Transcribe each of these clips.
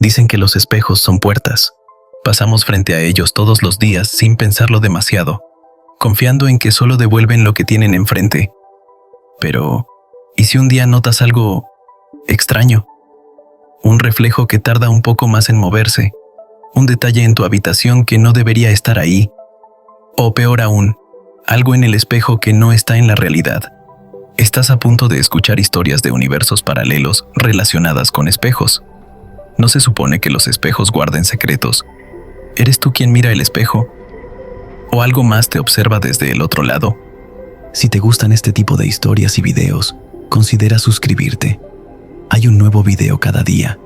Dicen que los espejos son puertas. Pasamos frente a ellos todos los días sin pensarlo demasiado, confiando en que solo devuelven lo que tienen enfrente. Pero, ¿y si un día notas algo extraño? Un reflejo que tarda un poco más en moverse, un detalle en tu habitación que no debería estar ahí, o peor aún, algo en el espejo que no está en la realidad. Estás a punto de escuchar historias de universos paralelos relacionadas con espejos. ¿No se supone que los espejos guarden secretos? ¿Eres tú quien mira el espejo? ¿O algo más te observa desde el otro lado? Si te gustan este tipo de historias y videos, considera suscribirte. Hay un nuevo video cada día.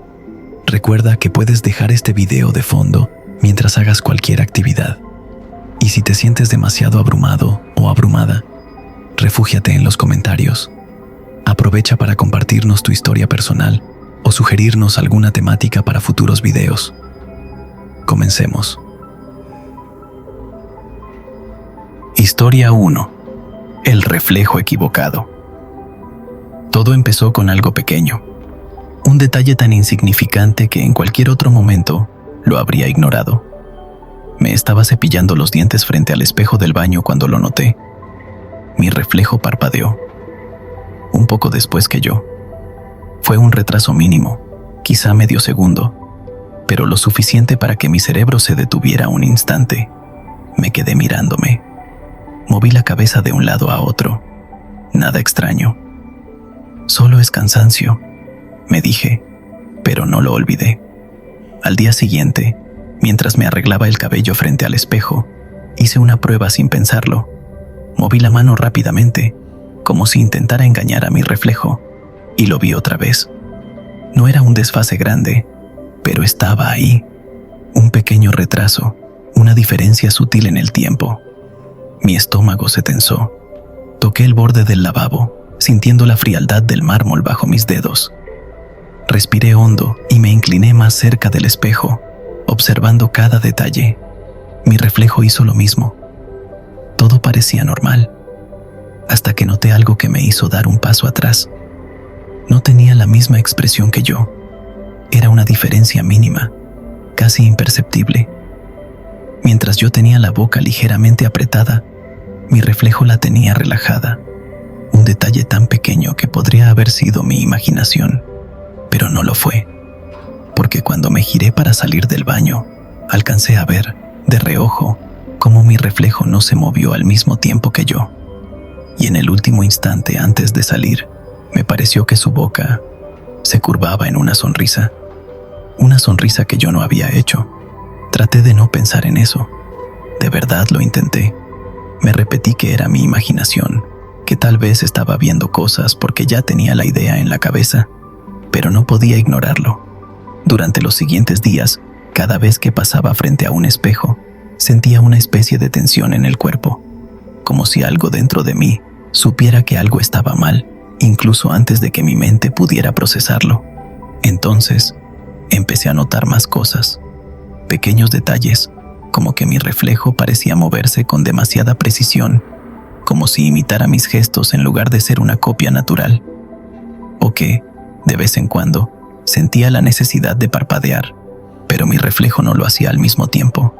Recuerda que puedes dejar este video de fondo mientras hagas cualquier actividad. Y si te sientes demasiado abrumado o abrumada, refúgiate en los comentarios. Aprovecha para compartirnos tu historia personal o sugerirnos alguna temática para futuros videos. Comencemos. Historia 1. El reflejo equivocado. Todo empezó con algo pequeño. Un detalle tan insignificante que en cualquier otro momento lo habría ignorado. Me estaba cepillando los dientes frente al espejo del baño cuando lo noté. Mi reflejo parpadeó. Un poco después que yo. Fue un retraso mínimo, quizá medio segundo, pero lo suficiente para que mi cerebro se detuviera un instante. Me quedé mirándome. Moví la cabeza de un lado a otro. Nada extraño. Solo es cansancio, me dije, pero no lo olvidé. Al día siguiente, mientras me arreglaba el cabello frente al espejo, hice una prueba sin pensarlo. Moví la mano rápidamente, como si intentara engañar a mi reflejo, y lo vi otra vez. No era un desfase grande, pero estaba ahí. Un pequeño retraso, una diferencia sutil en el tiempo. Mi estómago se tensó. Toqué el borde del lavabo, sintiendo la frialdad del mármol bajo mis dedos. Respiré hondo y me incliné más cerca del espejo, observando cada detalle. Mi reflejo hizo lo mismo. Todo parecía normal, hasta que noté algo que me hizo dar un paso atrás. No tenía la misma expresión que yo. Era una diferencia mínima, casi imperceptible. Mientras yo tenía la boca ligeramente apretada, mi reflejo la tenía relajada. Un detalle tan pequeño que podría haber sido mi imaginación, pero no lo fue, porque cuando me giré para salir del baño, alcancé a ver, de reojo, cómo mi reflejo no se movió al mismo tiempo que yo. Y en el último instante antes de salir, me pareció que su boca se curvaba en una sonrisa que yo no había hecho. Traté de no pensar en eso. De verdad lo intenté. Me repetí que era mi imaginación, que tal vez estaba viendo cosas porque ya tenía la idea en la cabeza, pero no podía ignorarlo. Durante los siguientes días, cada vez que pasaba frente a un espejo, sentía una especie de tensión en el cuerpo, como si algo dentro de mí supiera que algo estaba mal, incluso antes de que mi mente pudiera procesarlo. Entonces, empecé a notar más cosas, pequeños detalles, como que mi reflejo parecía moverse con demasiada precisión, como si imitara mis gestos en lugar de ser una copia natural, o que, de vez en cuando, sentía la necesidad de parpadear, pero mi reflejo no lo hacía al mismo tiempo.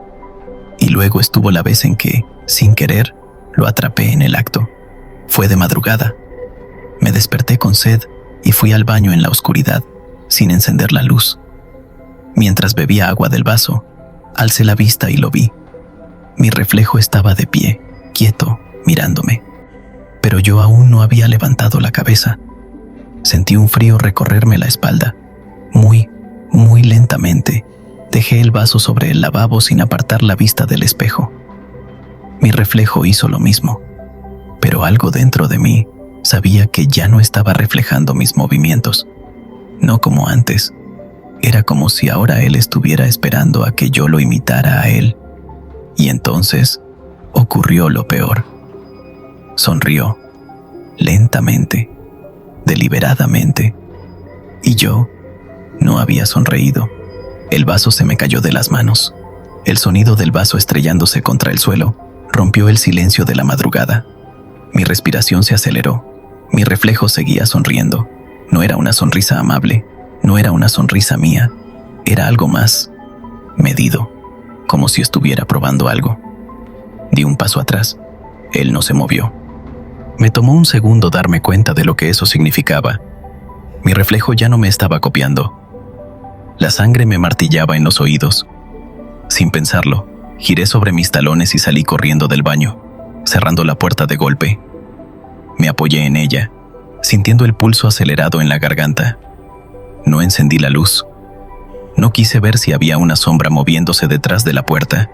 Y luego estuvo la vez en que, sin querer, lo atrapé en el acto. Fue de madrugada. Me desperté con sed y fui al baño en la oscuridad, sin encender la luz. Mientras bebía agua del vaso, alcé la vista y lo vi. Mi reflejo estaba de pie, quieto, mirándome. Pero yo aún no había levantado la cabeza. Sentí un frío recorrerme la espalda. Muy lentamente, dejé el vaso sobre el lavabo sin apartar la vista del espejo. Mi reflejo hizo lo mismo, pero algo dentro de mí sabía que ya no estaba reflejando mis movimientos. No como antes. Era como si ahora él estuviera esperando a que yo lo imitara a él. Y entonces ocurrió lo peor. Sonrió, lentamente, deliberadamente, y yo no había sonreído. El vaso se me cayó de las manos. El sonido del vaso estrellándose contra el suelo rompió el silencio de la madrugada. Mi respiración se aceleró. Mi reflejo seguía sonriendo. No era una sonrisa amable, no era una sonrisa mía. Era algo más medido, como si estuviera probando algo. Di un paso atrás. Él no se movió. Me tomó un segundo darme cuenta de lo que eso significaba. Mi reflejo ya no me estaba copiando. La sangre me martillaba en los oídos. Sin pensarlo, giré sobre mis talones y salí corriendo del baño, cerrando la puerta de golpe. Me apoyé en ella, sintiendo el pulso acelerado en la garganta. No encendí la luz. No quise ver si había una sombra moviéndose detrás de la puerta.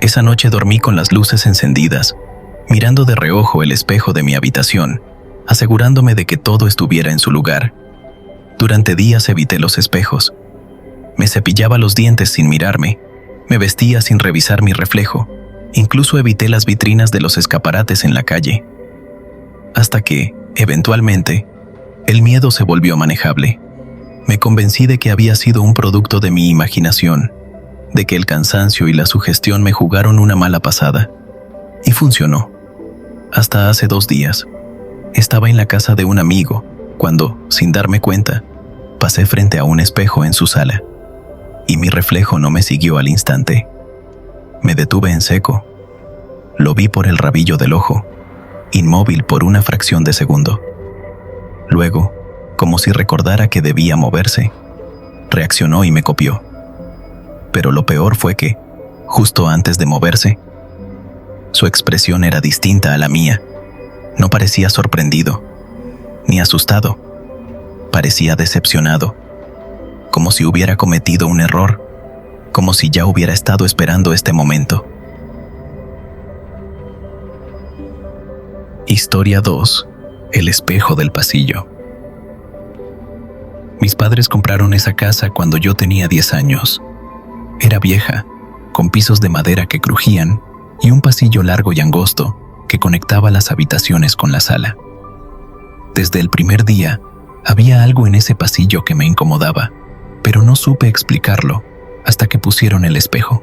Esa noche dormí con las luces encendidas, mirando de reojo el espejo de mi habitación, asegurándome de que todo estuviera en su lugar. Durante días evité los espejos. Me cepillaba los dientes sin mirarme, me vestía sin revisar mi reflejo, incluso evité las vitrinas de los escaparates en la calle. Hasta que, eventualmente, el miedo se volvió manejable. Me convencí de que había sido un producto de mi imaginación, de que el cansancio y la sugestión me jugaron una mala pasada. Y funcionó. Hasta hace 2 días. Estaba en la casa de un amigo, cuando, sin darme cuenta, pasé frente a un espejo en su sala. Y mi reflejo no me siguió al instante. Me detuve en seco. Lo vi por el rabillo del ojo, inmóvil por una fracción de segundo. Luego, como si recordara que debía moverse, reaccionó y me copió. Pero lo peor fue que, justo antes de moverse, su expresión era distinta a la mía. No parecía sorprendido, ni asustado. Parecía decepcionado, como si hubiera cometido un error, como si ya hubiera estado esperando este momento. Historia 2. El espejo del pasillo. Mis padres compraron esa casa cuando yo tenía 10 años. Era vieja, con pisos de madera que crujían y un pasillo largo y angosto que conectaba las habitaciones con la sala. Desde el primer día, había algo en ese pasillo que me incomodaba, pero no supe explicarlo hasta que pusieron el espejo.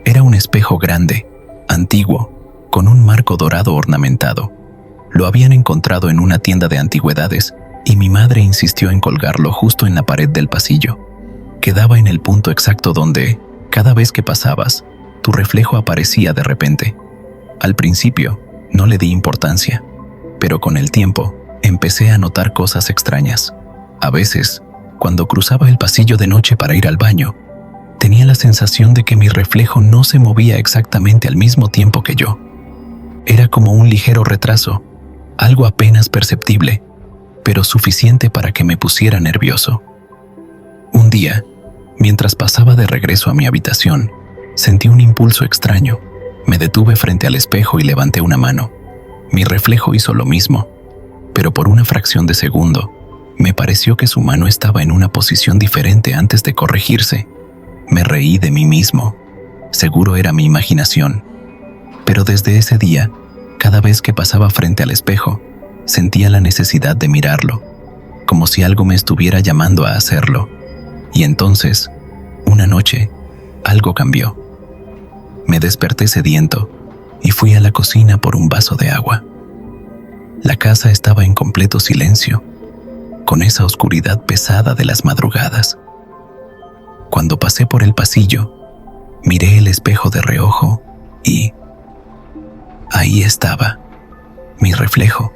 Era un espejo grande, antiguo, con un marco dorado ornamentado. Lo habían encontrado en una tienda de antigüedades y mi madre insistió en colgarlo justo en la pared del pasillo. Quedaba en el punto exacto donde, cada vez que pasabas, tu reflejo aparecía de repente. Al principio, no le di importancia, pero con el tiempo, empecé a notar cosas extrañas. A veces, cuando cruzaba el pasillo de noche para ir al baño, tenía la sensación de que mi reflejo no se movía exactamente al mismo tiempo que yo. Era como un ligero retraso, algo apenas perceptible, pero suficiente para que me pusiera nervioso. Un día, mientras pasaba de regreso a mi habitación, sentí un impulso extraño. Me detuve frente al espejo y levanté una mano. Mi reflejo hizo lo mismo, pero por una fracción de segundo, me pareció que su mano estaba en una posición diferente antes de corregirse. Me reí de mí mismo. Seguro era mi imaginación. Pero desde ese día, cada vez que pasaba frente al espejo, sentía la necesidad de mirarlo, como si algo me estuviera llamando a hacerlo. Y entonces, una noche, algo cambió. Me desperté sediento y fui a la cocina por un vaso de agua. La casa estaba en completo silencio, con esa oscuridad pesada de las madrugadas. Cuando pasé por el pasillo, miré el espejo de reojo y ahí estaba, mi reflejo.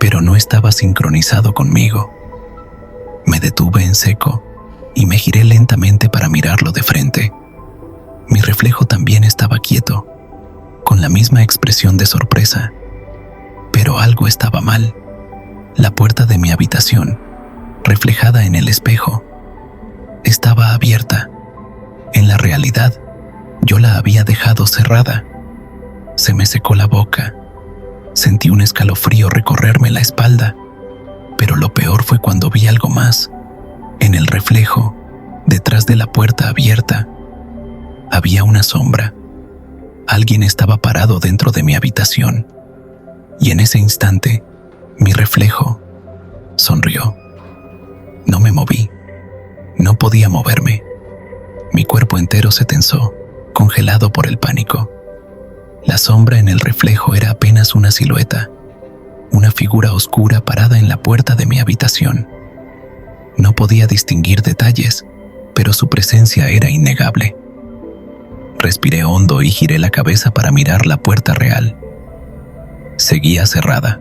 Pero no estaba sincronizado conmigo. Me detuve en seco y me giré lentamente para mirarlo de frente. Mi reflejo también estaba quieto, con la misma expresión de sorpresa. Pero algo estaba mal. La puerta de mi habitación, reflejada en el espejo, estaba abierta. En la realidad, yo la había dejado cerrada. Se me secó la boca. Sentí un escalofrío recorrerme la espalda, pero lo peor fue cuando vi algo más. En el reflejo, detrás de la puerta abierta, había una sombra. Alguien estaba parado dentro de mi habitación, y en ese instante, mi reflejo sonrió. No me moví. No podía moverme. Mi cuerpo entero se tensó, congelado por el pánico. La sombra en el reflejo era apenas una silueta, una figura oscura parada en la puerta de mi habitación. No podía distinguir detalles, pero su presencia era innegable. Respiré hondo y giré la cabeza para mirar la puerta real. Seguía cerrada.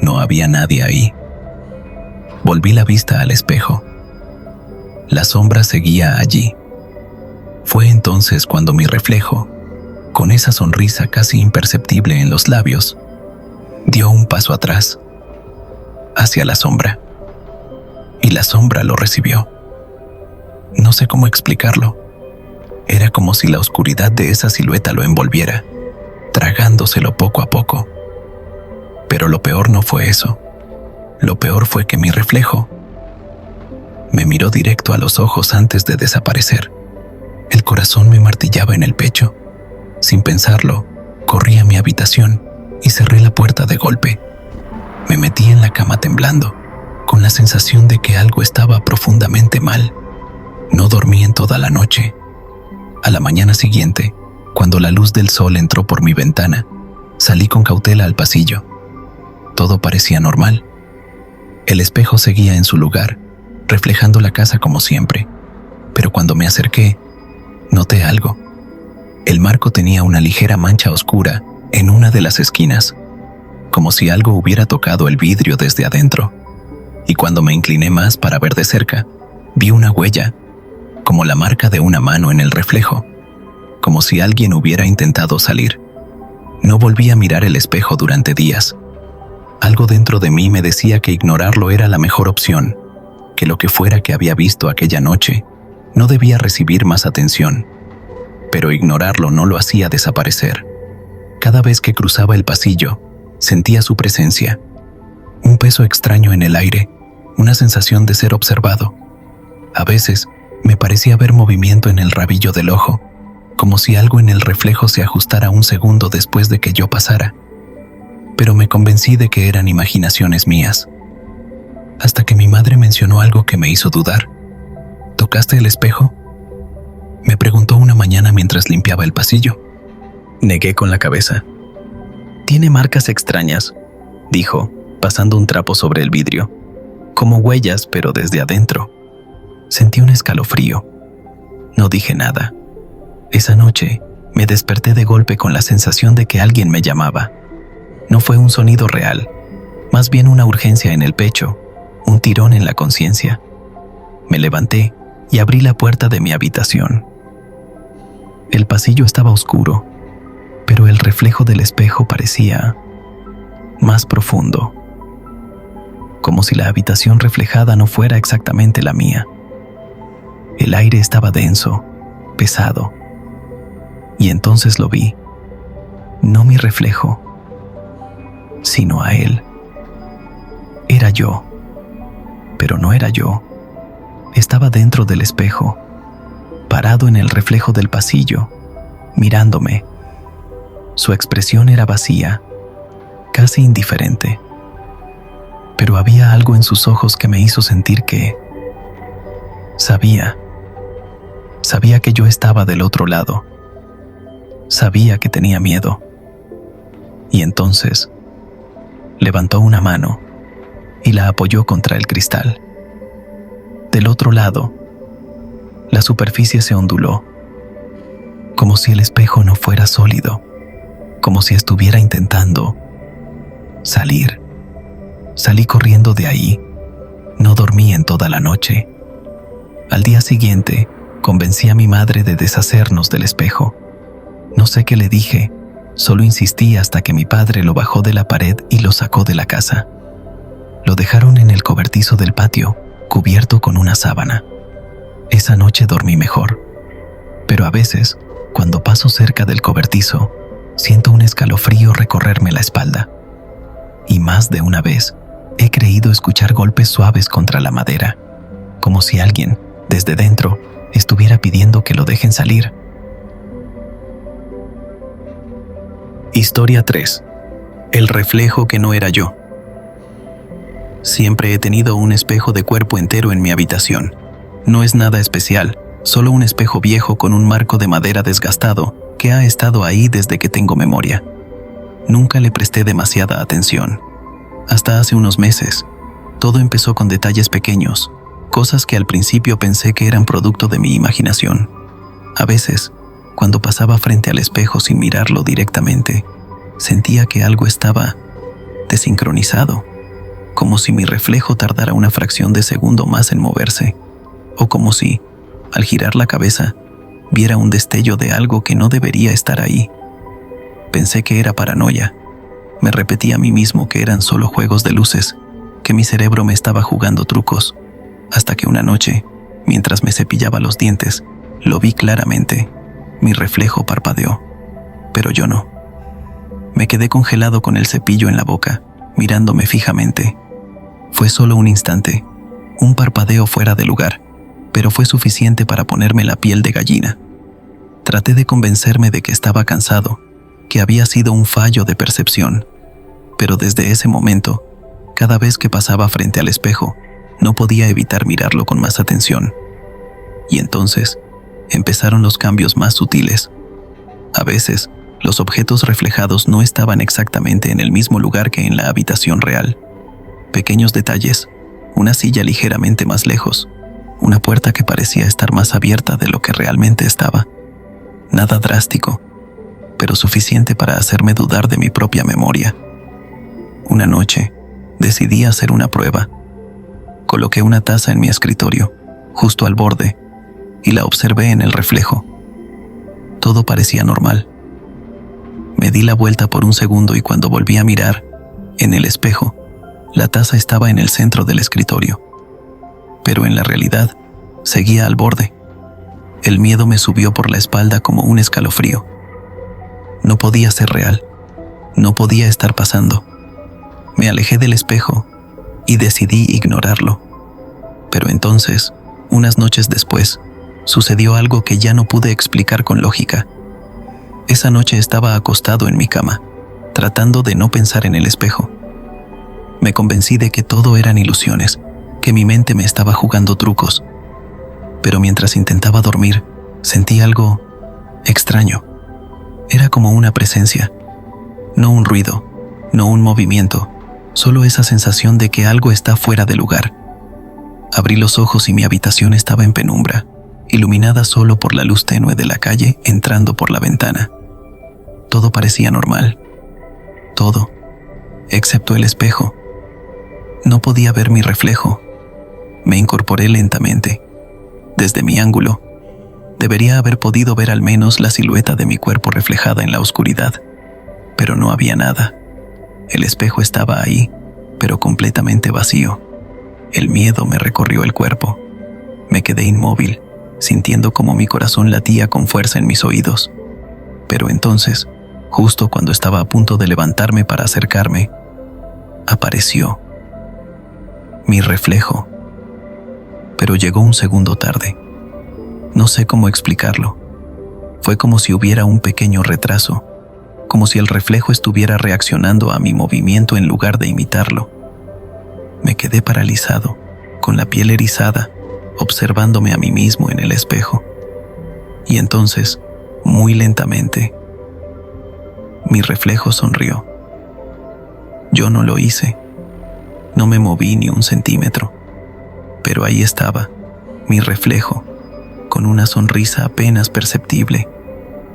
No había nadie ahí. Volví la vista al espejo. La sombra seguía allí. Fue entonces cuando mi reflejo, con esa sonrisa casi imperceptible en los labios, dio un paso atrás, hacia la sombra. Y la sombra lo recibió. No sé cómo explicarlo. Era como si la oscuridad de esa silueta lo envolviera, tragándoselo poco a poco. Pero lo peor no fue eso. Lo peor fue que mi reflejo me miró directo a los ojos antes de desaparecer. El corazón me martillaba en el pecho. Sin pensarlo, corrí a mi habitación y cerré la puerta de golpe. Me metí en la cama temblando, con la sensación de que algo estaba profundamente mal. No dormí en toda la noche. A la mañana siguiente, cuando la luz del sol entró por mi ventana, salí con cautela al pasillo. Todo parecía normal. El espejo seguía en su lugar, reflejando la casa como siempre. Pero cuando me acerqué, noté algo. El marco tenía una ligera mancha oscura en una de las esquinas, como si algo hubiera tocado el vidrio desde adentro. Y cuando me incliné más para ver de cerca, vi una huella, como la marca de una mano en el reflejo, como si alguien hubiera intentado salir. No volví a mirar el espejo durante días. Algo dentro de mí me decía que ignorarlo era la mejor opción, que lo que fuera que había visto aquella noche no debía recibir más atención. Pero ignorarlo no lo hacía desaparecer. Cada vez que cruzaba el pasillo, sentía su presencia. Un peso extraño en el aire, una sensación de ser observado. A veces, me parecía ver movimiento en el rabillo del ojo, como si algo en el reflejo se ajustara un segundo después de que yo pasara. Pero me convencí de que eran imaginaciones mías. Hasta que mi madre mencionó algo que me hizo dudar. ¿Tocaste el espejo?, me preguntó una mañana mientras limpiaba el pasillo. Negué con la cabeza. Tiene marcas extrañas, dijo, pasando un trapo sobre el vidrio. Como huellas, pero desde adentro. Sentí un escalofrío. No dije nada. Esa noche, me desperté de golpe con la sensación de que alguien me llamaba. No fue un sonido real, más bien una urgencia en el pecho, un tirón en la conciencia. Me levanté y abrí la puerta de mi habitación. El pasillo estaba oscuro, pero el reflejo del espejo parecía más profundo, como si la habitación reflejada no fuera exactamente la mía. El aire estaba denso, pesado, y entonces lo vi, no mi reflejo, sino a él. Era yo, pero no era yo. Estaba dentro del espejo, parado en el reflejo del pasillo, mirándome. Su expresión era vacía, casi indiferente, pero había algo en sus ojos que me hizo sentir que sabía que yo estaba del otro lado. Sabía que tenía miedo. Y entonces levantó una mano y la apoyó contra el cristal. Del otro lado, la superficie se onduló, como si el espejo no fuera sólido, como si estuviera intentando salir. Salí corriendo de ahí. No dormí en toda la noche. Al día siguiente, convencí a mi madre de deshacernos del espejo. No sé qué le dije, solo insistí hasta que mi padre lo bajó de la pared y lo sacó de la casa. Lo dejaron en el cobertizo del patio, cubierto con una sábana. Esa noche dormí mejor, pero a veces, cuando paso cerca del cobertizo, siento un escalofrío recorrerme la espalda. Y más de una vez, he creído escuchar golpes suaves contra la madera, como si alguien, desde dentro, estuviera pidiendo que lo dejen salir. Historia 3. El reflejo que no era yo. Siempre he tenido un espejo de cuerpo entero en mi habitación. No es nada especial, solo un espejo viejo con un marco de madera desgastado que ha estado ahí desde que tengo memoria. Nunca le presté demasiada atención. Hasta hace unos meses, Todo empezó con detalles pequeños, cosas que al principio pensé que eran producto de mi imaginación. A veces, cuando pasaba frente al espejo sin mirarlo directamente, sentía que algo estaba desincronizado, como si mi reflejo tardara una fracción de segundo más en moverse, o como si, al girar la cabeza, viera un destello de algo que no debería estar ahí. Pensé que era paranoia. Me repetí a mí mismo que eran solo juegos de luces, que mi cerebro me estaba jugando trucos, hasta que una noche, mientras me cepillaba los dientes, lo vi claramente. Mi reflejo parpadeó, pero yo no. Me quedé congelado con el cepillo en la boca, mirándome fijamente. Fue solo un instante, un parpadeo fuera de lugar, pero fue suficiente para ponerme la piel de gallina. Traté de convencerme de que estaba cansado, que había sido un fallo de percepción, pero desde ese momento, cada vez que pasaba frente al espejo, no podía evitar mirarlo con más atención. Y entonces, empezaron los cambios más sutiles. A veces, los objetos reflejados no estaban exactamente en el mismo lugar que en la habitación real. Pequeños detalles, una silla ligeramente más lejos, una puerta que parecía estar más abierta de lo que realmente estaba. Nada drástico, pero suficiente para hacerme dudar de mi propia memoria. Una noche, decidí hacer una prueba. Coloqué una taza en mi escritorio, justo al borde, y la observé en el reflejo. Todo parecía normal. Me di la vuelta por un segundo y cuando volví a mirar, en el espejo, la taza estaba en el centro del escritorio. Pero en la realidad, seguía al borde. El miedo me subió por la espalda como un escalofrío. No podía ser real. No podía estar pasando. Me alejé del espejo y decidí ignorarlo. Pero entonces, unas noches después, sucedió algo que ya no pude explicar con lógica. Esa noche estaba acostado en mi cama, tratando de no pensar en el espejo. Me convencí de que todo eran ilusiones, que mi mente me estaba jugando trucos. Pero mientras intentaba dormir, sentí algo extraño. Era como una presencia, no un ruido, no un movimiento, solo esa sensación de que algo está fuera de lugar. Abrí los ojos y mi habitación estaba en penumbra, iluminada solo por la luz tenue de la calle entrando por la ventana. Todo parecía normal. Todo, excepto el espejo. No podía ver mi reflejo. Me incorporé lentamente. Desde mi ángulo, debería haber podido ver al menos la silueta de mi cuerpo reflejada en la oscuridad, pero no había nada. El espejo estaba ahí, pero completamente vacío. El miedo me recorrió el cuerpo. Me quedé inmóvil, sintiendo como mi corazón latía con fuerza en mis oídos. Pero entonces, justo cuando estaba a punto de levantarme para acercarme, apareció mi reflejo. Pero llegó un segundo tarde. No sé cómo explicarlo. Fue como si hubiera un pequeño retraso, como si el reflejo estuviera reaccionando a mi movimiento en lugar de imitarlo. Me quedé paralizado, con la piel erizada, observándome a mí mismo en el espejo. Y entonces, muy lentamente, mi reflejo sonrió. Yo no lo hice. No me moví ni un centímetro. Pero ahí estaba, mi reflejo, con una sonrisa apenas perceptible,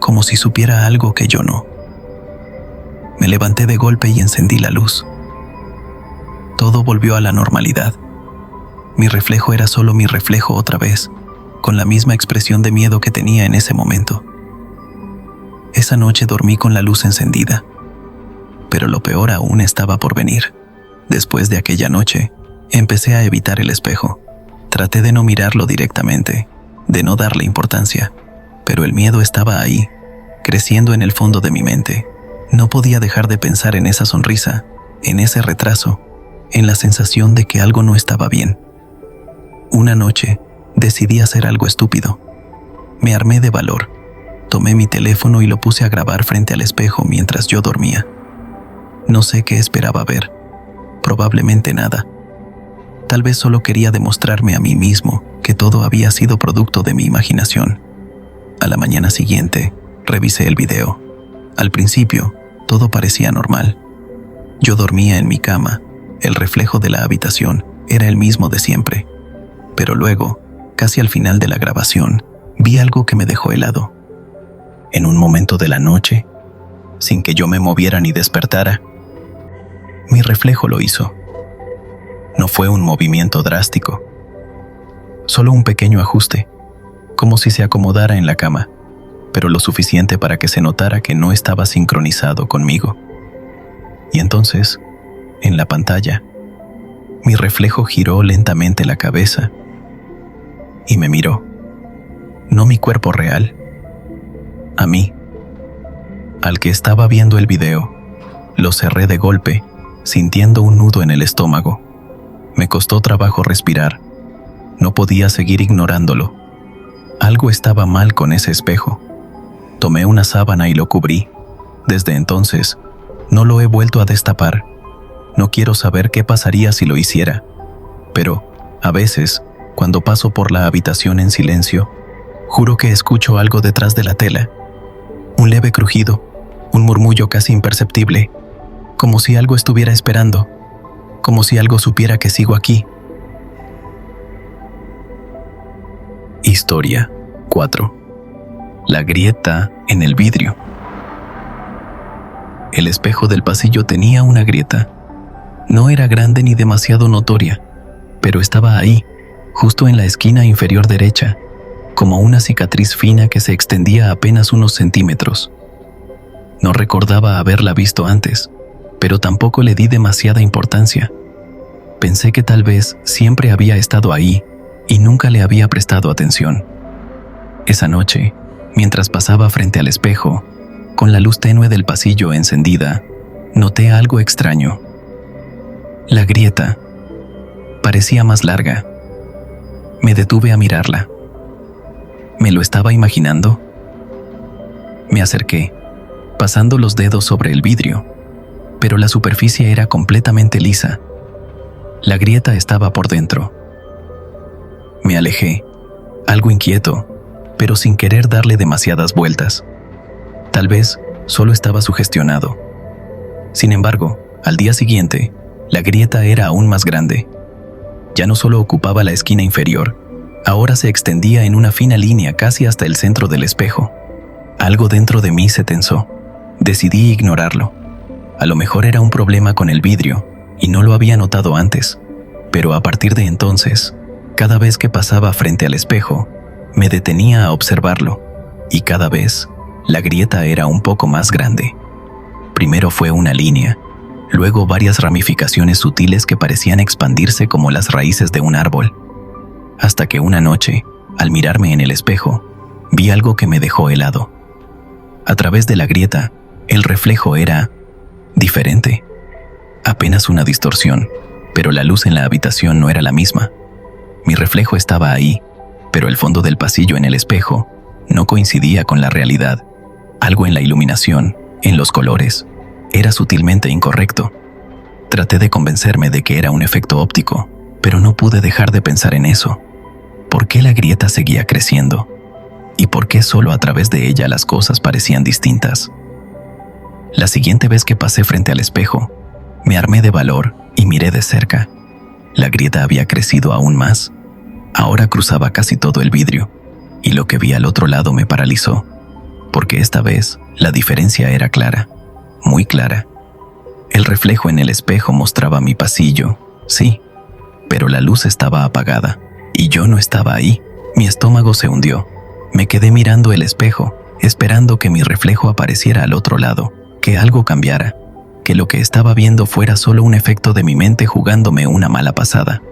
como si supiera algo que yo no. Me levanté de golpe y encendí la luz. Todo volvió a la normalidad. Mi reflejo era solo mi reflejo otra vez, con la misma expresión de miedo que tenía en ese momento. Esa noche dormí con la luz encendida, pero lo peor aún estaba por venir. Después de aquella noche, empecé a evitar el espejo. Traté de no mirarlo directamente, de no darle importancia, pero el miedo estaba ahí, creciendo en el fondo de mi mente. No podía dejar de pensar en esa sonrisa, en ese retraso, en la sensación de que algo no estaba bien. Una noche, decidí hacer algo estúpido. Me armé de valor. Tomé mi teléfono y lo puse a grabar frente al espejo mientras yo dormía. No sé qué esperaba ver. Probablemente nada. Tal vez solo quería demostrarme a mí mismo que todo había sido producto de mi imaginación. A la mañana siguiente, revisé el video. Al principio, todo parecía normal. Yo dormía en mi cama, el reflejo de la habitación era el mismo de siempre, pero luego, casi al final de la grabación, vi algo que me dejó helado. En un momento de la noche, sin que yo me moviera ni despertara, mi reflejo lo hizo. No fue un movimiento drástico, solo un pequeño ajuste, como si se acomodara en la cama, pero lo suficiente para que se notara que no estaba sincronizado conmigo. Y entonces, en la pantalla, mi reflejo giró lentamente la cabeza y me miró. No mi cuerpo real, a mí. Al que estaba viendo el video, lo cerré de golpe, sintiendo un nudo en el estómago. Me costó trabajo respirar. No podía seguir ignorándolo. Algo estaba mal con ese espejo. Tomé una sábana y lo cubrí. Desde entonces, no lo he vuelto a destapar. No quiero saber qué pasaría si lo hiciera. Pero, a veces, cuando paso por la habitación en silencio, juro que escucho algo detrás de la tela. Un leve crujido, un murmullo casi imperceptible, como si algo estuviera esperando, como si algo supiera que sigo aquí. Historia 4. La grieta en el vidrio. El espejo del pasillo tenía una grieta. No era grande ni demasiado notoria, pero estaba ahí, justo en la esquina inferior derecha, como una cicatriz fina que se extendía apenas unos centímetros. No recordaba haberla visto antes, pero tampoco le di demasiada importancia. Pensé que tal vez siempre había estado ahí y nunca le había prestado atención. Esa noche, mientras pasaba frente al espejo, con la luz tenue del pasillo encendida, noté algo extraño. La grieta parecía más larga. Me detuve a mirarla. ¿Me lo estaba imaginando? Me acerqué, pasando los dedos sobre el vidrio, pero la superficie era completamente lisa. La grieta estaba por dentro. Me alejé, algo inquieto, pero sin querer darle demasiadas vueltas. Tal vez solo estaba sugestionado. Sin embargo, al día siguiente, la grieta era aún más grande. Ya no solo ocupaba la esquina inferior, ahora se extendía en una fina línea casi hasta el centro del espejo. Algo dentro de mí se tensó. Decidí ignorarlo. A lo mejor era un problema con el vidrio y no lo había notado antes, pero a partir de entonces, cada vez que pasaba frente al espejo, me detenía a observarlo, y cada vez la grieta era un poco más grande. Primero fue una línea, luego varias ramificaciones sutiles que parecían expandirse como las raíces de un árbol, hasta que una noche, al mirarme en el espejo, vi algo que me dejó helado. A través de la grieta, el reflejo era diferente. Apenas una distorsión, pero la luz en la habitación no era la misma. Mi reflejo estaba ahí, pero el fondo del pasillo en el espejo no coincidía con la realidad. Algo en la iluminación, en los colores, era sutilmente incorrecto. Traté de convencerme de que era un efecto óptico, pero no pude dejar de pensar en eso. ¿Por qué la grieta seguía creciendo? ¿Y por qué solo a través de ella las cosas parecían distintas? La siguiente vez que pasé frente al espejo, me armé de valor y miré de cerca. La grieta había crecido aún más. Ahora cruzaba casi todo el vidrio, y lo que vi al otro lado me paralizó, porque esta vez la diferencia era clara, muy clara. El reflejo en el espejo mostraba mi pasillo, sí, pero la luz estaba apagada, y yo no estaba ahí. Mi estómago se hundió. Me quedé mirando el espejo, esperando que mi reflejo apareciera al otro lado, que algo cambiara, que lo que estaba viendo fuera solo un efecto de mi mente jugándome una mala pasada.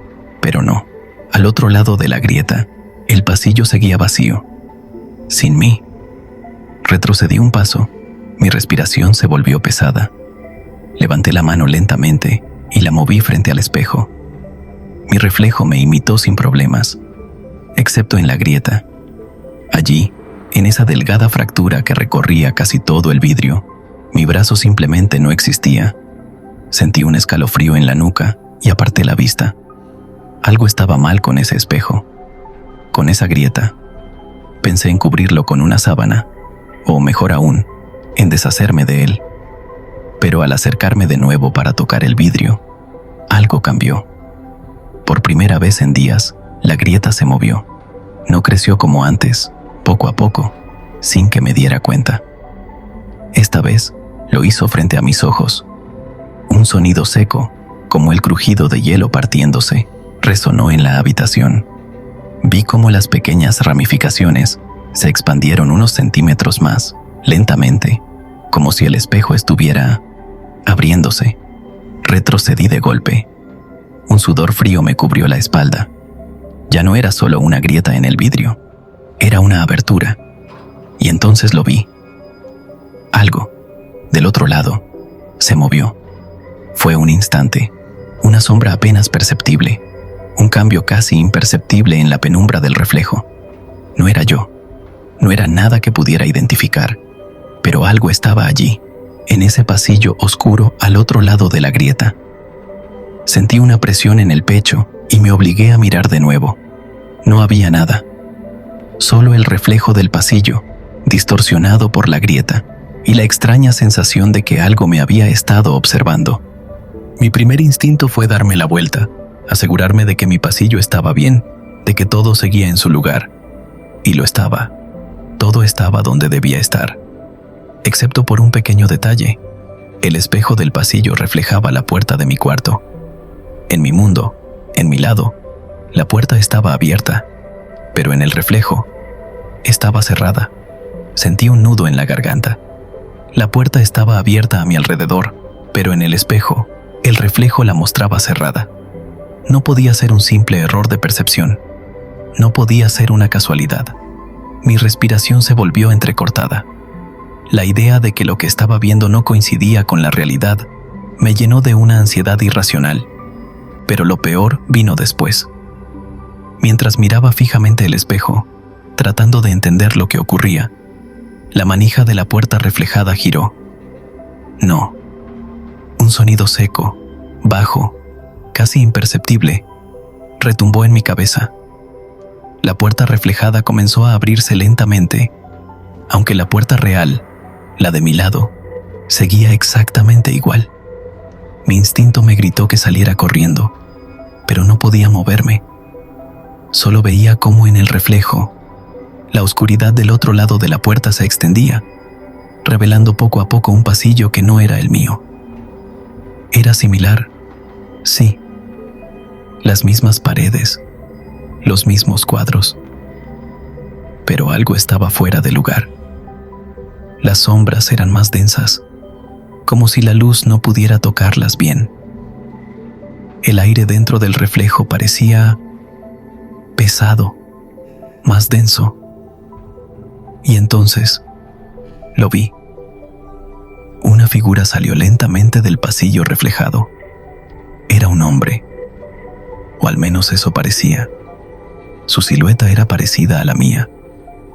Pero no. Al otro lado de la grieta, el pasillo seguía vacío. Sin mí. Retrocedí un paso. Mi respiración se volvió pesada. Levanté la mano lentamente y la moví frente al espejo. Mi reflejo me imitó sin problemas, excepto en la grieta. Allí, en esa delgada fractura que recorría casi todo el vidrio, mi brazo simplemente no existía. Sentí un escalofrío en la nuca y aparté la vista. Algo estaba mal con ese espejo, con esa grieta. Pensé en cubrirlo con una sábana, o mejor aún, en deshacerme de él. Pero al acercarme de nuevo para tocar el vidrio, algo cambió. Por primera vez en días, la grieta se movió. No creció como antes, poco a poco, sin que me diera cuenta. Esta vez lo hizo frente a mis ojos. Un sonido seco, como el crujido de hielo partiéndose, resonó en la habitación. Vi cómo las pequeñas ramificaciones se expandieron unos centímetros más, lentamente, como si el espejo estuviera abriéndose. Retrocedí de golpe. Un sudor frío me cubrió la espalda. Ya no era solo una grieta en el vidrio, era una abertura. Y entonces lo vi. Algo, del otro lado, se movió. Fue un instante, una sombra apenas perceptible, un cambio casi imperceptible en la penumbra del reflejo. No era yo, no era nada que pudiera identificar, pero algo estaba allí, en ese pasillo oscuro al otro lado de la grieta. Sentí una presión en el pecho y me obligué a mirar de nuevo. No había nada, solo el reflejo del pasillo, distorsionado por la grieta, y la extraña sensación de que algo me había estado observando. Mi primer instinto fue darme la vuelta, asegurarme de que mi pasillo estaba bien, de que todo seguía en su lugar. Y lo estaba. Todo estaba donde debía estar. Excepto por un pequeño detalle. El espejo del pasillo reflejaba la puerta de mi cuarto. En mi mundo, en mi lado, la puerta estaba abierta, pero en el reflejo estaba cerrada. Sentí un nudo en la garganta. La puerta estaba abierta a mi alrededor, pero en el espejo, el reflejo la mostraba cerrada. No podía ser un simple error de percepción. No podía ser una casualidad. Mi respiración se volvió entrecortada. La idea de que lo que estaba viendo no coincidía con la realidad me llenó de una ansiedad irracional. Pero lo peor vino después. Mientras miraba fijamente el espejo, tratando de entender lo que ocurría, la manija de la puerta reflejada giró. No. Un sonido seco, bajo, casi imperceptible, retumbó en mi cabeza. La puerta reflejada comenzó a abrirse lentamente, aunque la puerta real, la de mi lado, seguía exactamente igual. Mi instinto me gritó que saliera corriendo, pero no podía moverme. Solo veía cómo en el reflejo, la oscuridad del otro lado de la puerta se extendía, revelando poco a poco un pasillo que no era el mío. Era similar, sí. Las mismas paredes, los mismos cuadros. Pero algo estaba fuera de lugar. Las sombras eran más densas, como si la luz no pudiera tocarlas bien. El aire dentro del reflejo parecía pesado, más denso. Y entonces, lo vi. Una figura salió lentamente del pasillo reflejado. Era un hombre, o al menos eso parecía. Su silueta era parecida a la mía,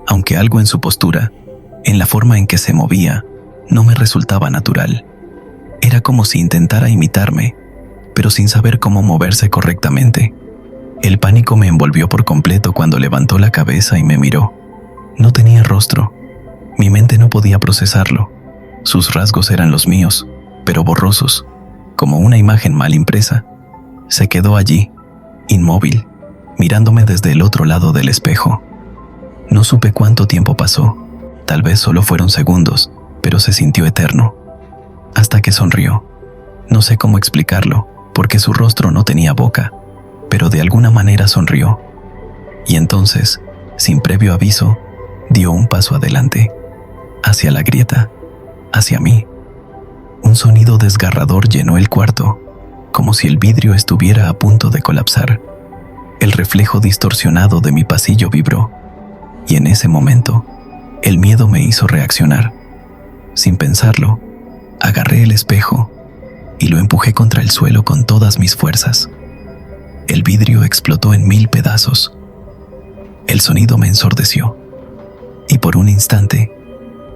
aunque algo en su postura, en la forma en que se movía, no me resultaba natural. Era como si intentara imitarme, pero sin saber cómo moverse correctamente. El pánico me envolvió por completo cuando levantó la cabeza y me miró. No tenía rostro. Mi mente no podía procesarlo. Sus rasgos eran los míos, pero borrosos, como una imagen mal impresa. Se quedó allí, inmóvil, mirándome desde el otro lado del espejo. No supe cuánto tiempo pasó. Tal vez solo fueron segundos, pero se sintió eterno. Hasta que sonrió. No sé cómo explicarlo, porque su rostro no tenía boca, pero de alguna manera sonrió. Y entonces, sin previo aviso, dio un paso adelante, hacia la grieta, hacia mí. Un sonido desgarrador llenó el cuarto, como si el vidrio estuviera a punto de colapsar. El reflejo distorsionado de mi pasillo vibró, y en ese momento, el miedo me hizo reaccionar. Sin pensarlo, agarré el espejo y lo empujé contra el suelo con todas mis fuerzas. El vidrio explotó en 1000 pedazos. El sonido me ensordeció, y por un instante,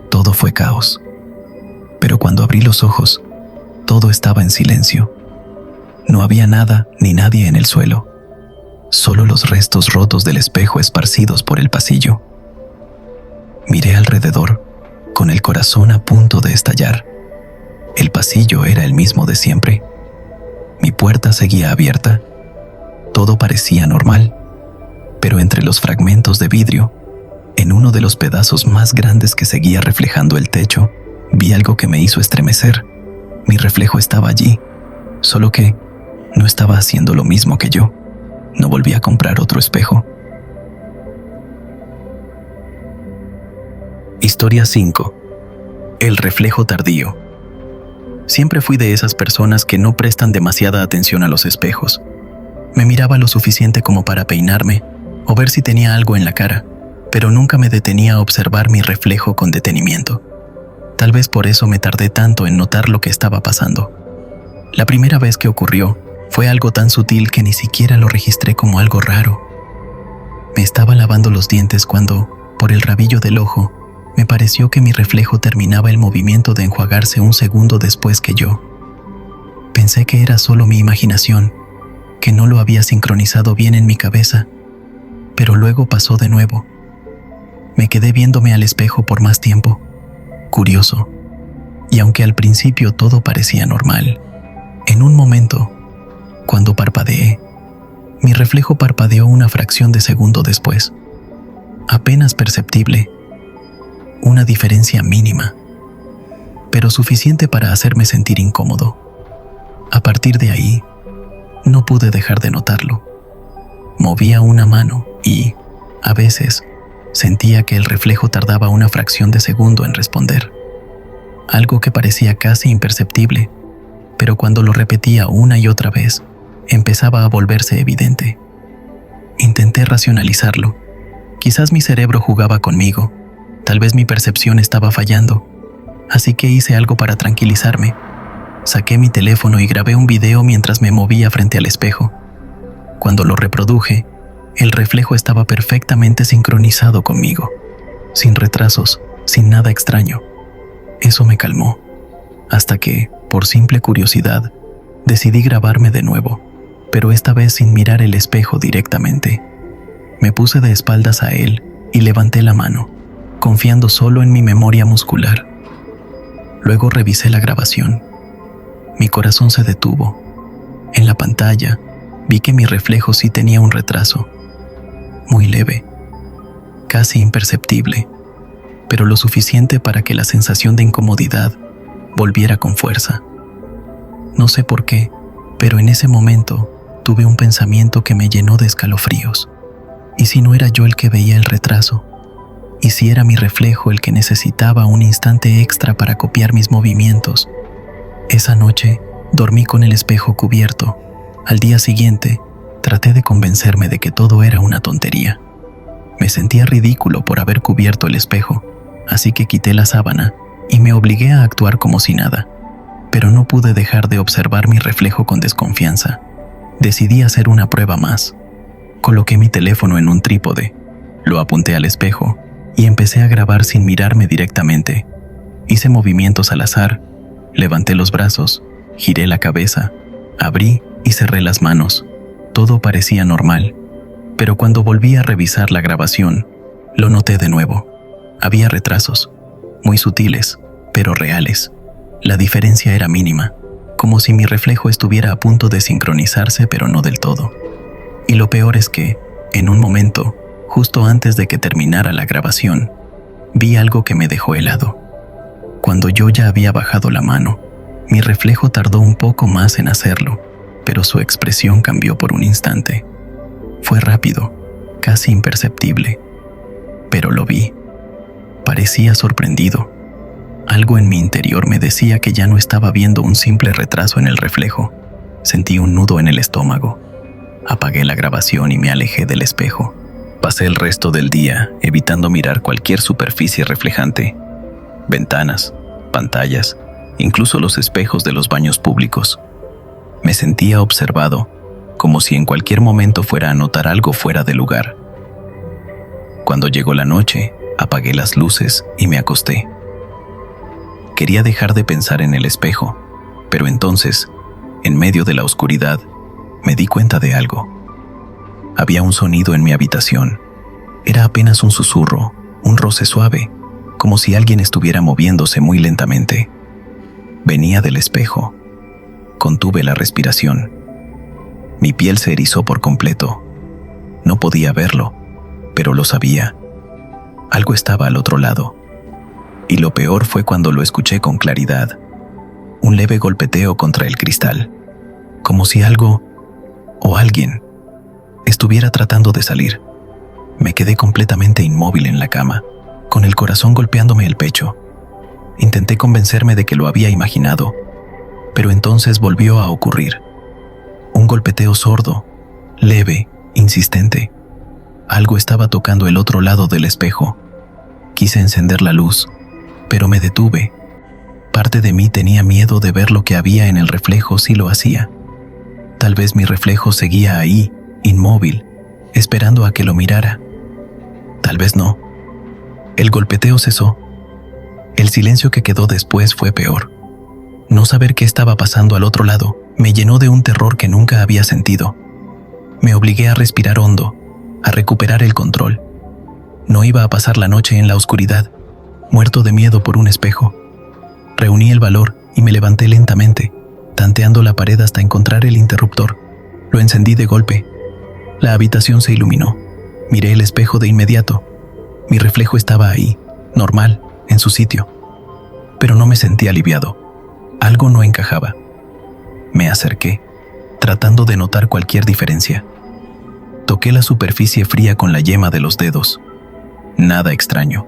todo fue caos. Pero cuando abrí los ojos, todo estaba en silencio. No había nada ni nadie en el suelo, solo los restos rotos del espejo esparcidos por el pasillo. Miré alrededor, con el corazón a punto de estallar. El pasillo era el mismo de siempre. Mi puerta seguía abierta. Todo parecía normal, pero entre los fragmentos de vidrio, en uno de los pedazos más grandes que seguía reflejando el techo, vi algo que me hizo estremecer. Mi reflejo estaba allí, solo que no estaba haciendo lo mismo que yo. No volví a comprar otro espejo. Historia 5. El reflejo tardío. Siempre fui de esas personas que no prestan demasiada atención a los espejos. Me miraba lo suficiente como para peinarme o ver si tenía algo en la cara, pero nunca me detenía a observar mi reflejo con detenimiento. Tal vez por eso me tardé tanto en notar lo que estaba pasando. La primera vez que ocurrió fue algo tan sutil que ni siquiera lo registré como algo raro. Me estaba lavando los dientes cuando, por el rabillo del ojo, me pareció que mi reflejo terminaba el movimiento de enjuagarse un segundo después que yo. Pensé que era solo mi imaginación, que no lo había sincronizado bien en mi cabeza, pero luego pasó de nuevo. Me quedé viéndome al espejo por más tiempo, curioso, y aunque al principio todo parecía normal, en un momento, cuando parpadeé, mi reflejo parpadeó una fracción de segundo después, apenas perceptible, una diferencia mínima, pero suficiente para hacerme sentir incómodo. A partir de ahí, no pude dejar de notarlo. Movía una mano y, a veces, sentía que el reflejo tardaba una fracción de segundo en responder. Algo que parecía casi imperceptible, pero cuando lo repetía una y otra vez, empezaba a volverse evidente. Intenté racionalizarlo. Quizás mi cerebro jugaba conmigo. Tal vez mi percepción estaba fallando. Así que hice algo para tranquilizarme. Saqué mi teléfono y grabé un video mientras me movía frente al espejo. Cuando lo reproduje, el reflejo estaba perfectamente sincronizado conmigo, sin retrasos, sin nada extraño. Eso me calmó, hasta que, por simple curiosidad, decidí grabarme de nuevo, pero esta vez sin mirar el espejo directamente. Me puse de espaldas a él y levanté la mano, confiando solo en mi memoria muscular. Luego revisé la grabación. Mi corazón se detuvo. En la pantalla, vi que mi reflejo sí tenía un retraso, muy leve, casi imperceptible, pero lo suficiente para que la sensación de incomodidad volviera con fuerza. No sé por qué, pero en ese momento tuve un pensamiento que me llenó de escalofríos. ¿Y si no era yo el que veía el retraso? ¿Y si era mi reflejo el que necesitaba un instante extra para copiar mis movimientos? Esa noche dormí con el espejo cubierto. Al día siguiente, traté de convencerme de que todo era una tontería. Me sentía ridículo por haber cubierto el espejo, así que quité la sábana y me obligué a actuar como si nada. Pero no pude dejar de observar mi reflejo con desconfianza. Decidí hacer una prueba más. Coloqué mi teléfono en un trípode, lo apunté al espejo y empecé a grabar sin mirarme directamente. Hice movimientos al azar, levanté los brazos, giré la cabeza, abrí y cerré las manos. Todo parecía normal, pero cuando volví a revisar la grabación, lo noté de nuevo. Había retrasos, muy sutiles, pero reales. La diferencia era mínima, como si mi reflejo estuviera a punto de sincronizarse, pero no del todo. Y lo peor es que, en un momento, justo antes de que terminara la grabación, vi algo que me dejó helado. Cuando yo ya había bajado la mano, mi reflejo tardó un poco más en hacerlo, pero su expresión cambió por un instante. Fue rápido, casi imperceptible, pero lo vi. Parecía sorprendido. Algo en mi interior me decía que ya no estaba viendo un simple retraso en el reflejo. Sentí un nudo en el estómago. Apagué la grabación y me alejé del espejo. Pasé el resto del día evitando mirar cualquier superficie reflejante. Ventanas, pantallas, incluso los espejos de los baños públicos. Me sentía observado, como si en cualquier momento fuera a notar algo fuera de lugar. Cuando llegó la noche, apagué las luces y me acosté. Quería dejar de pensar en el espejo, pero entonces, en medio de la oscuridad, me di cuenta de algo. Había un sonido en mi habitación. Era apenas un susurro, un roce suave, como si alguien estuviera moviéndose muy lentamente. Venía del espejo. Contuve la respiración. Mi piel se erizó por completo. No podía verlo, pero lo sabía. Algo estaba al otro lado. Y lo peor fue cuando lo escuché con claridad. Un leve golpeteo contra el cristal, como si algo o alguien estuviera tratando de salir. Me quedé completamente inmóvil en la cama, con el corazón golpeándome el pecho. Intenté convencerme de que lo había imaginado, pero entonces volvió a ocurrir. Un golpeteo sordo, leve, insistente. Algo estaba tocando el otro lado del espejo. Quise encender la luz, pero me detuve. Parte de mí tenía miedo de ver lo que había en el reflejo si lo hacía. Tal vez mi reflejo seguía ahí, inmóvil, esperando a que lo mirara. Tal vez no. El golpeteo cesó. El silencio que quedó después fue peor. No saber qué estaba pasando al otro lado me llenó de un terror que nunca había sentido. Me obligué a respirar hondo, a recuperar el control. No iba a pasar la noche en la oscuridad, muerto de miedo por un espejo. Reuní el valor y me levanté lentamente, tanteando la pared hasta encontrar el interruptor. Lo encendí de golpe. La habitación se iluminó. Miré el espejo de inmediato. Mi reflejo estaba ahí, normal, en su sitio. Pero no me sentí aliviado. Algo no encajaba. Me acerqué, tratando de notar cualquier diferencia. Toqué la superficie fría con la yema de los dedos. Nada extraño.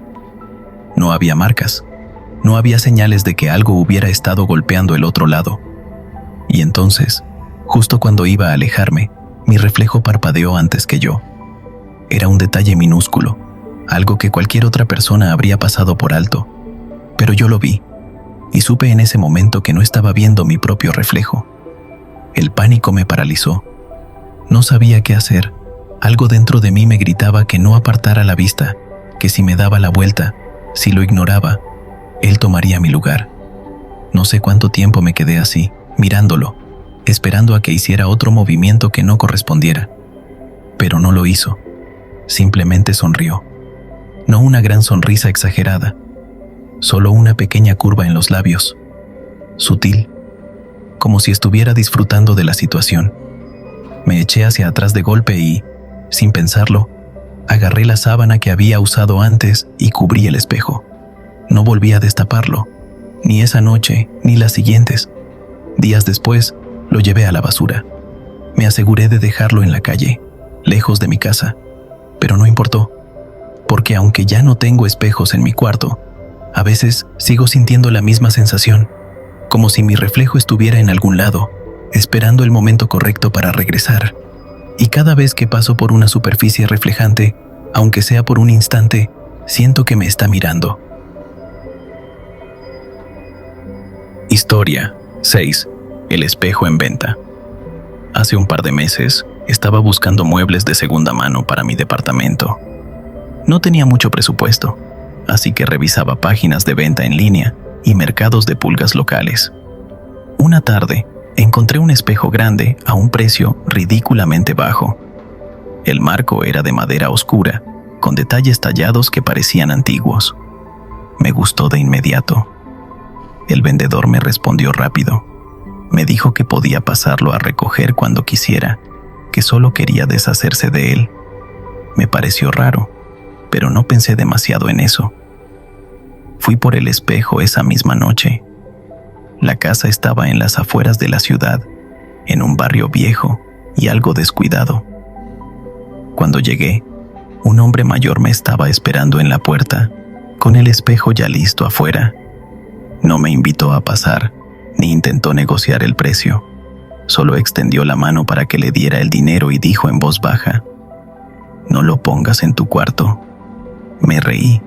No había marcas. No había señales de que algo hubiera estado golpeando el otro lado. Y entonces, justo cuando iba a alejarme, mi reflejo parpadeó antes que yo. Era un detalle minúsculo, algo que cualquier otra persona habría pasado por alto. Pero yo lo vi, y supe en ese momento que no estaba viendo mi propio reflejo. El pánico me paralizó. No sabía qué hacer. Algo dentro de mí me gritaba que no apartara la vista, que si me daba la vuelta, si lo ignoraba, él tomaría mi lugar. No sé cuánto tiempo me quedé así, mirándolo, esperando a que hiciera otro movimiento que no correspondiera. Pero no lo hizo. Simplemente sonrió. No una gran sonrisa exagerada, solo una pequeña curva en los labios, sutil, como si estuviera disfrutando de la situación. Me eché hacia atrás de golpe y, sin pensarlo, agarré la sábana que había usado antes y cubrí el espejo. No volví a destaparlo, ni esa noche ni las siguientes. Días después, lo llevé a la basura. Me aseguré de dejarlo en la calle, lejos de mi casa, pero no importó, porque aunque ya no tengo espejos en mi cuarto, a veces sigo sintiendo la misma sensación, como si mi reflejo estuviera en algún lado, esperando el momento correcto para regresar. Y cada vez que paso por una superficie reflejante, aunque sea por un instante, siento que me está mirando. Historia 6. El espejo en venta. Hace un par de meses, estaba buscando muebles de segunda mano para mi departamento. No tenía mucho presupuesto, así que revisaba páginas de venta en línea y mercados de pulgas locales. Una tarde, encontré un espejo grande a un precio ridículamente bajo. El marco era de madera oscura, con detalles tallados que parecían antiguos. Me gustó de inmediato. El vendedor me respondió rápido. Me dijo que podía pasarlo a recoger cuando quisiera, que solo quería deshacerse de él. Me pareció raro, pero no pensé demasiado en eso. Fui por el espejo esa misma noche. La casa estaba en las afueras de la ciudad, en un barrio viejo y algo descuidado. Cuando llegué, un hombre mayor me estaba esperando en la puerta, con el espejo ya listo afuera. No me invitó a pasar, ni intentó negociar el precio. Solo extendió la mano para que le diera el dinero y dijo en voz baja: «No lo pongas en tu cuarto». Me reí,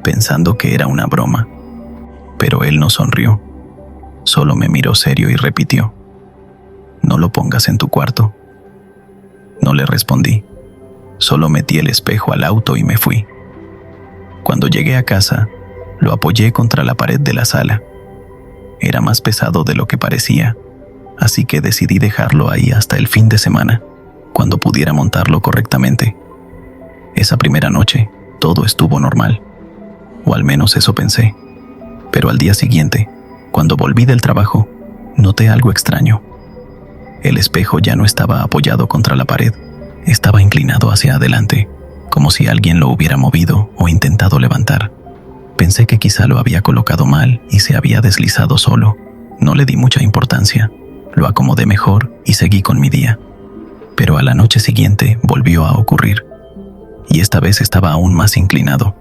pensando que era una broma, pero él no sonrió. Solo me miró serio y repitió: «¿No lo pongas en tu cuarto?». No le respondí. Solo metí el espejo al auto y me fui. Cuando llegué a casa, lo apoyé contra la pared de la sala. Era más pesado de lo que parecía, así que decidí dejarlo ahí hasta el fin de semana, cuando pudiera montarlo correctamente. Esa primera noche, todo estuvo normal, o al menos eso pensé. Pero al día siguiente, cuando volví del trabajo, noté algo extraño. El espejo ya no estaba apoyado contra la pared, estaba inclinado hacia adelante, como si alguien lo hubiera movido o intentado levantar. Pensé que quizá lo había colocado mal y se había deslizado solo. No le di mucha importancia, lo acomodé mejor y seguí con mi día. Pero a la noche siguiente volvió a ocurrir, y esta vez estaba aún más inclinado.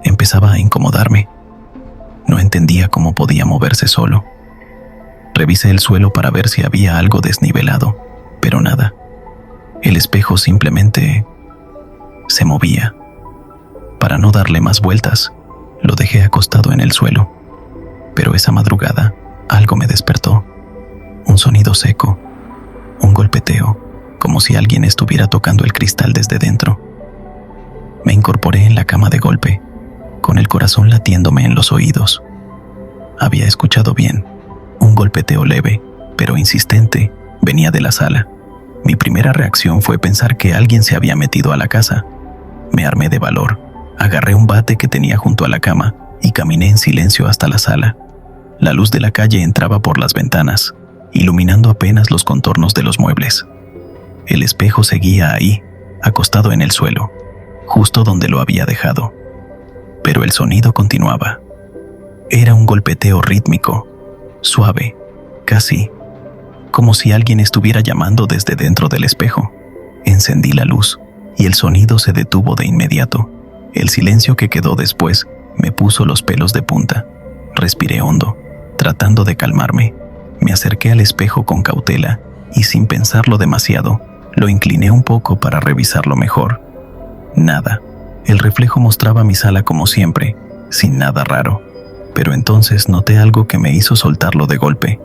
Empezaba a incomodarme. No entendía cómo podía moverse solo. Revisé el suelo para ver si había algo desnivelado, pero nada. El espejo simplemente se movía. Para no darle más vueltas, lo dejé acostado en el suelo. Pero esa madrugada, algo me despertó. Un sonido seco, un golpeteo, como si alguien estuviera tocando el cristal desde dentro. Me incorporé en la cama de golpe, con el corazón latiéndome en los oídos. Había escuchado bien. Un golpeteo leve, pero insistente, venía de la sala. Mi primera reacción fue pensar que alguien se había metido a la casa. Me armé de valor, agarré un bate que tenía junto a la cama y caminé en silencio hasta la sala. La luz de la calle entraba por las ventanas, iluminando apenas los contornos de los muebles. El espejo seguía ahí, acostado en el suelo, justo donde lo había dejado. Pero el sonido continuaba. Era un golpeteo rítmico, suave, casi como si alguien estuviera llamando desde dentro del espejo. Encendí la luz y el sonido se detuvo de inmediato. El silencio que quedó después me puso los pelos de punta. Respiré hondo, tratando de calmarme. Me acerqué al espejo con cautela y sin pensarlo demasiado, lo incliné un poco para revisarlo mejor. Nada. El reflejo mostraba mi sala como siempre, sin nada raro. Pero entonces noté algo que me hizo soltarlo de golpe.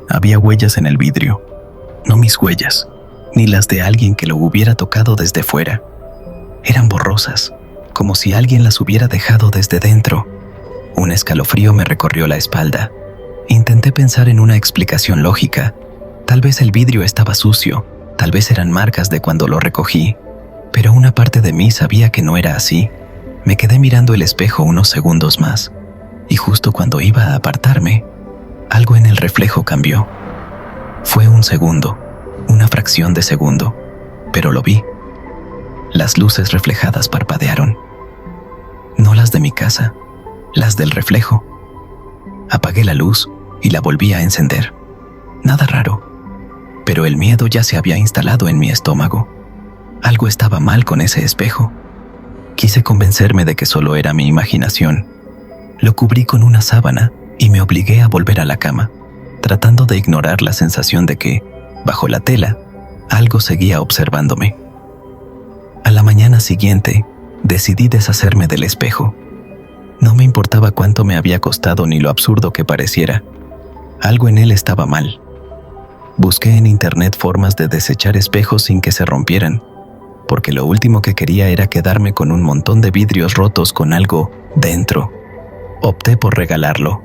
Había huellas en el vidrio. No mis huellas, ni las de alguien que lo hubiera tocado desde fuera. Eran borrosas, como si alguien las hubiera dejado desde dentro. Un escalofrío me recorrió la espalda. Intenté pensar en una explicación lógica. Tal vez el vidrio estaba sucio, tal vez eran marcas de cuando lo recogí. Pero una parte de mí sabía que no era así. Me quedé mirando el espejo unos segundos más. Y justo cuando iba a apartarme, algo en el reflejo cambió. Fue un segundo, una fracción de segundo, pero lo vi. Las luces reflejadas parpadearon. No las de mi casa, las del reflejo. Apagué la luz y la volví a encender. Nada raro, pero el miedo ya se había instalado en mi estómago. Algo estaba mal con ese espejo. Quise convencerme de que solo era mi imaginación. Lo cubrí con una sábana y me obligué a volver a la cama, tratando de ignorar la sensación de que, bajo la tela, algo seguía observándome. A la mañana siguiente, decidí deshacerme del espejo. No me importaba cuánto me había costado ni lo absurdo que pareciera. Algo en él estaba mal. Busqué en internet formas de desechar espejos sin que se rompieran, porque lo último que quería era quedarme con un montón de vidrios rotos con algo dentro. Opté por regalarlo.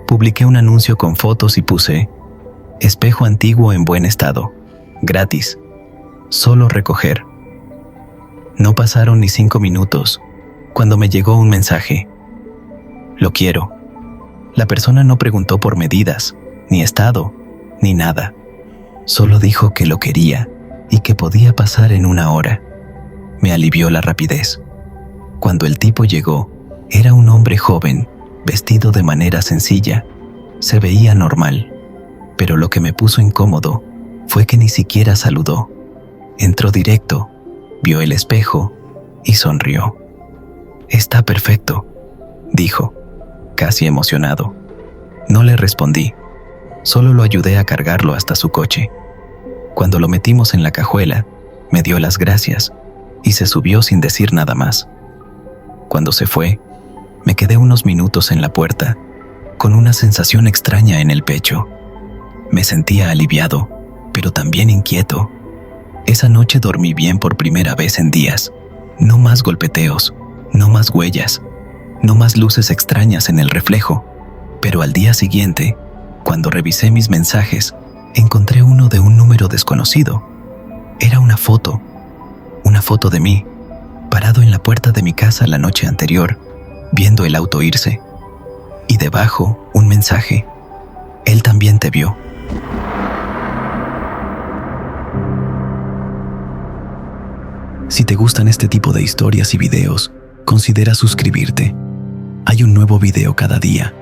Publiqué un anuncio con fotos y puse: espejo antiguo en buen estado, gratis, solo recoger. No pasaron ni 5 minutos cuando me llegó un mensaje: lo quiero. La persona no preguntó por medidas, ni estado, ni nada. Solo dijo que lo quería y que podía pasar en 1 hora. Me alivió la rapidez. Cuando el tipo llegó, era un hombre joven, vestido de manera sencilla. Se veía normal, pero lo que me puso incómodo fue que ni siquiera saludó. Entró directo, vio el espejo y sonrió. «Está perfecto», dijo, casi emocionado. No le respondí, solo lo ayudé a cargarlo hasta su coche. Cuando lo metimos en la cajuela, me dio las gracias y se subió sin decir nada más. Cuando se fue, me quedé unos minutos en la puerta, con una sensación extraña en el pecho. Me sentía aliviado, pero también inquieto. Esa noche dormí bien por primera vez en días. No más golpeteos, no más huellas, no más luces extrañas en el reflejo. Pero al día siguiente, cuando revisé mis mensajes, encontré uno de un número desconocido. Era una foto de mí, parado en la puerta de mi casa la noche anterior, viendo el auto irse. Y debajo, un mensaje: él también te vio. Si te gustan este tipo de historias y videos, considera suscribirte. Hay un nuevo video cada día.